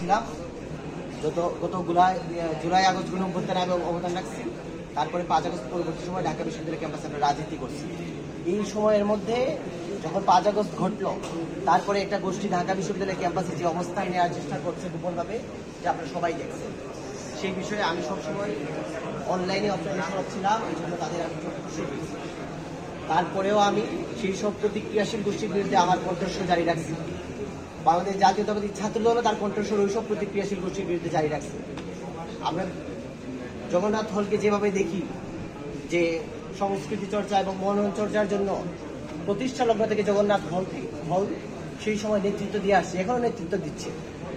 ছিলাম, গত July August গণঅভ্যুত্থানে আমি অবদান রাখছি। তারপরে 5 আগস্ট পরবর্তী সময় ঢাকা বিশ্ববিদ্যালয় ক্যাম্পাসে আমরা রাজনীতি করছি। এই সময়ের মধ্যে যখন 5 আগস্ট ঘটলো, তারপরে একটা গোষ্ঠী ঢাকা বিশ্ববিদ্যালয় ক্যাম্পাসে যে অবস্থান নেওয়ার চেষ্টা করছে গোপনভাবে, যে আপনারা সবাই দেখছেন, সেই বিষয়ে আমি সবসময় অনলাইনে অবজারভেশন ছিলাম, এই জন্য তাদের আমি চোখ করেছি। তারপরেও আমি সেই সব প্রতিক্রিয়াশীল গোষ্ঠীর বিরুদ্ধে আমার কণ্ঠস্বর জারি রাখছি। বাংলাদেশ জাতীয়তাবাদী ছাত্রদল তার কণ্ঠস্বর ওইসব প্রতিক্রিয়াশীল গোষ্ঠীর বিরুদ্ধে জারি রাখছে। আমরা জগন্নাথ হলকে যেভাবে দেখি যে সংস্কৃতি চর্চা এবং মনোরঞ্জন চর্চার জন্য প্রতিষ্ঠা লগ্ন থেকে জগন্নাথ হল সেই সময় নেতৃত্ব দিয়ে আসছে, এখনো নেতৃত্ব দিচ্ছে।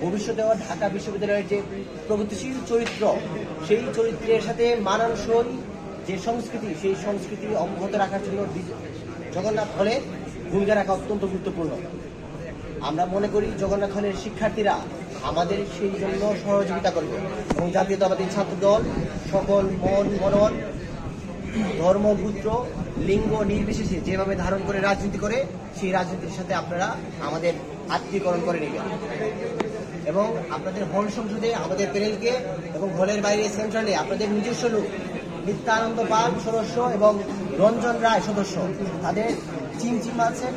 ভবিষ্যতেও ঢাকা বিশ্ববিদ্যালয়ের যে প্রগতিশীল চরিত্র, সেই চরিত্রের সাথে মানানসই যে সংস্কৃতি, সেই সংস্কৃতি অব্যাহত রাখার জন্য জগন্নাথ হলের ভূমিকা রাখা অত্যন্ত গুরুত্বপূর্ণ। আমরা মনে করি জগন্নাথ হলের শিক্ষার্থীরা আমাদের সেই জন্য সহযোগিতা করবে এবং জাতীয়তাবাদী ছাত্রদল সকল মনন, ধর্মগোত্র, লিঙ্গ নির্বিশেষে যেভাবে ধারণ করে রাজনীতি করে, সেই রাজনীতির সাথে আপনারা আমাদের আত্মীয়করণ করে নেবেন এবং আপনাদের হল সংসদে আমাদের প্যানেলকে এবং হলের বাইরে সেন্ট্রালে আপনাদের নিজস্ব লোক নিত্যানন্দ পাল সদস্য এবং রঞ্জন রায় সদস্য, তাদের চিমচিম আছেন,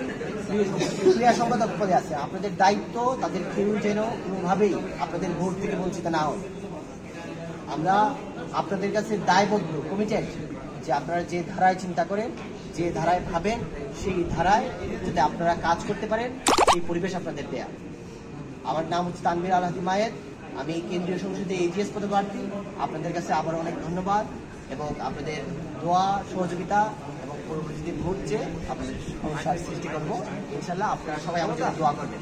ক্রিয়া সম্পাদক পদে আছে। আপনাদের দায়িত্ব তাদের কেউ যেন কোনোভাবেই আপনাদের ভোট থেকে বঞ্চিত না হন। আমরা আপনাদের কাছে দায়বদ্ধ, কমিটেড, যে আপনারা যে ধারায় চিন্তা করেন, যে ধারায় ভাবেন, সেই ধারায় যাতে আপনারা কাজ করতে পারেন, সেই পরিবেশ আপনাদের দেয়া। আমার নাম হচ্ছে তানভীর আল হাদি মায়েদ, আমি কেন্দ্রীয় সংসদে এজিএস পদপ্রার্থী। আপনাদের কাছে আবার অনেক ধন্যবাদ এবং আপনাদের দোয়া, সহযোগিতা এবং পরবর্তীতে ভোট চেয়ে আপনাদের সমস্যার সৃষ্টি করবো। ইনশাল্লাহ আপনারা সবাই আমাদের দোয়া করবেন।